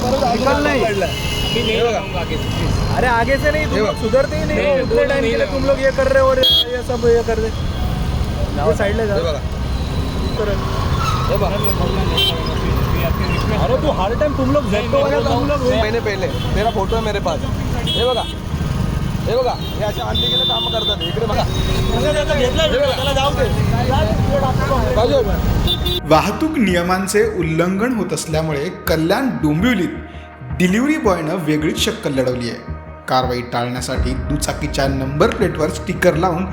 निकल नहीं। अरे आगे से नहीं, तुम लोग सुधरते ही नहीं। उतने टाइम के लिए तुम लोग ये कर रहे हो और ये सब ये कर रहे। जाओ साइड ले जाओ। अरे तू हर टाइम तुम लोग महीने पहले मेरा फोटो है मेरे पास। हे बघा हे असे आणले गेले काम करतात। इकडे बघा वाहतूक नियमांचे उल्लंघन होत असल्यामुळे कल्याण डोंबिवलीत डिलिव्हरी बॉयनं वेगळीच शक्कल लढवली आहे। कारवाई टाळण्यासाठी दुचाकीच्या नंबर प्लेटवर स्टिकर लावून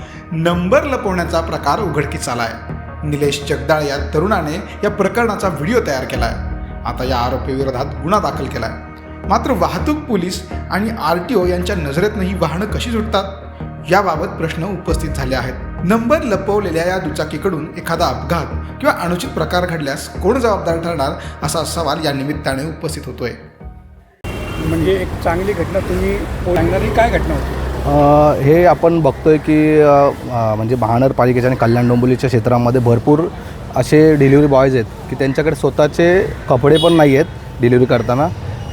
नंबर लपवण्याचा प्रकार उघडकीस आला आहे। निलेश जगदाळ या तरुणाने या प्रकरणाचा व्हिडिओ तयार केला आहे। आता या आरोपीविरोधात गुन्हा दाखल केला आहे। मात्र वाहतूक पोलीस आणि RTO यांच्या नजरेतनं ही वाहनं कशी सुटतात याबाबत प्रश्न उपस्थित झाले आहेत। नंबर लपवलेल्या या दुचाकीकडून एखादा अपघात किंवा अनुचित प्रकार घडल्यास कोण जबाबदार ठरणार असा सवाल या निमित्ताने उपस्थित होतोय। म्हणजे एक चांगली घटना तुम्ही सांगणारी काय घटना होती? हे आपण बघतोय की म्हणजे महानगरपालिकेच्या आणि कल्याण डोंबिवलीच्या क्षेत्रामध्ये भरपूर असे डिलिव्हरी बॉयज आहेत की त्यांच्याकडे स्वतःचे कपडे पण नाही आहेत डिलिव्हरी करताना।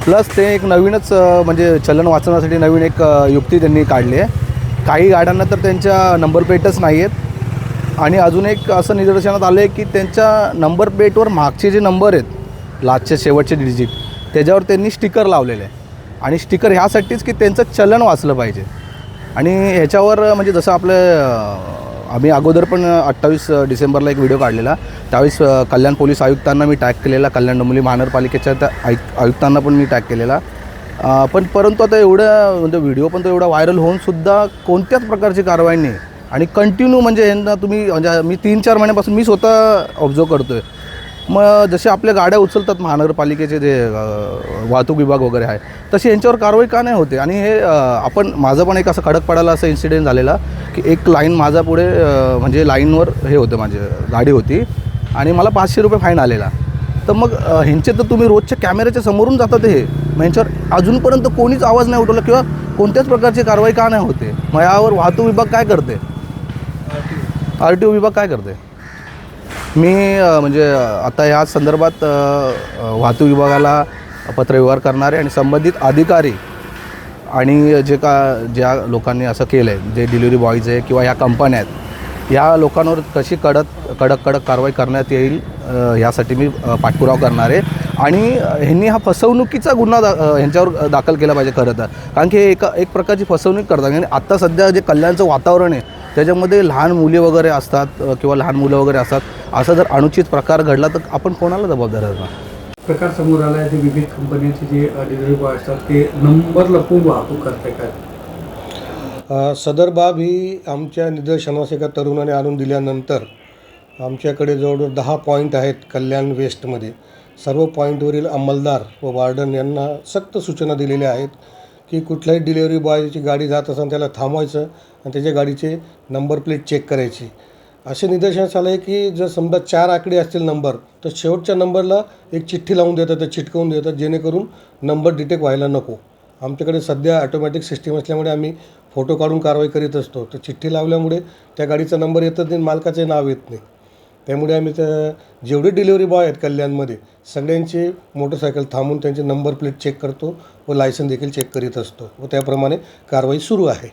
प्लस ते एक नवीनच म्हणजे चलन वाचवण्यासाठी नवीन एक युक्ती त्यांनी काढली आहे। काही गाड्यांना तर त्यांच्या नंबर प्लेटच नाही आहेत आणि अजून एक असं निदर्शनात आलं आहे की त्यांच्या नंबर प्लेटवर मागचे जे नंबर आहेत लास्टचे शेवटचे डिजिट त्याच्यावर त्यांनी स्टिकर लावलेले आहे आणि स्टिकर ह्यासाठीच की त्यांचं चलन वाचलं पाहिजे। आणि ह्याच्यावर म्हणजे जसं आम्ही अगोदर पण 28 डिसेंबरला एक व्हिडिओ काढलेला, त्यावेळेस कल्याण पोलीस आयुक्तांना मी टॅग केलेला, कल्याण डोंबिवली महानगरपालिकेच्या त्या आयुक्तांना पण मी टॅग केलेला। परंतु आता एवढं म्हणजे व्हिडिओ पण तो एवढा व्हायरल होऊनसुद्धा कोणत्याच प्रकारची कारवाई नाही आणि कंटिन्यू म्हणजे यांना तुम्ही म्हणजे मी 3-4 महिन्यापासून मी स्वतः ऑब्झर्व करतो आहे। मग जसे आपल्या गाड्या उचलतात महानगरपालिकेचे जे वाहतूक विभाग वगैरे आहे तशी यांच्यावर कारवाई का नाही होते। आणि हे आपण माझं पण एक असं खडकपाडाला असं इन्सिडेंट झालेला की एक लाईन माझा पुढे म्हणजे लाईनवर हे होतं माझी गाडी होती आणि मला 500 रुपये फाईन आलेला। तर मग ह्यांचे तर तुम्ही रोजच्या कॅमेऱ्याच्या समोरून जातात हे, मग ह्यांच्यावर अजूनपर्यंत कोणीच आवाज नाही उठवला किंवा कोणत्याच प्रकारची कारवाई का नाही होते। मग यावर वाहतूक विभाग काय करते, RTO विभाग काय करते? मी म्हणजे आता ह्या संदर्भात वाहतूक विभागाला पत्रव्यवहार करणारे आणि संबंधित अधिकारी आणि ज्या लोकांनी असं केलं आहे, जे डिलिव्हरी बॉयज आहे किंवा ह्या कंपन्या आहेत, या लोकांवर कशी कडक कारवाई करण्यात येईल यासाठी मी पाठपुरावा करणार आहे। आणि ह्यांनी हा फसवणुकीचा गुन्हा ह्यांच्यावर दाखल केला पाहिजे खरं तर, कारण की एक प्रकारची फसवणूक करतात। आणि आत्ता सध्या जे कल्याणचं वातावरण आहे त्याच्यामध्ये लहान मुली वगैरे असतात किंवा लहान मुलं वगैरे असतात, असा जर अनुचित प्रकार घडला तर आपण कोणाला जबाबदार असणार? प्रकार समोर आला आहे, जे विविध कंपन्यांचे जे डिलिव्हरी बॉय असतात ते नंबर लपवून वाहतूक करते काय? सदर बाब ही आमच्या निदर्शनास एका तरुणाने आणून दिल्यानंतर आमच्याकडे जवळजवळ 10 पॉईंट आहेत कल्याण वेस्टमध्ये। सर्व पॉईंटवरील अंमलदार व वार्डन यांना सक्त सूचना दिलेल्या आहेत की कुठल्याही डिलिव्हरी बॉयची गाडी जात असेल त्याला थांबवायचं आणि त्याच्या गाडीचे नंबर प्लेट चेक करायची। असे निदर्शनास आलं आहे की जर समजा 4 आकडे असतील नंबर तर शेवटच्या नंबरला एक चिठ्ठी लावून देतात, चिटकवून देतात, जेणेकरून नंबर डिटेक्ट व्हायला नको। आमच्याकडे सध्या ऑटोमॅटिक सिस्टीम असल्यामुळे आम्ही फोटो काढून कारवाई करीत असतो। तर चिठ्ठी लावल्यामुळे त्या गाडीचा नंबर येतच नाही, मालकाचे नाव येत नाही। त्यामुळे आम्ही जेवढे डिलिव्हरी बॉय आहेत कल्याणमध्ये सगळ्यांचे मोटरसायकल थांबून त्यांचे नंबर प्लेट चेक करतो व लायसन देखील चेक करीत असतो व त्याप्रमाणे कारवाई सुरू आहे।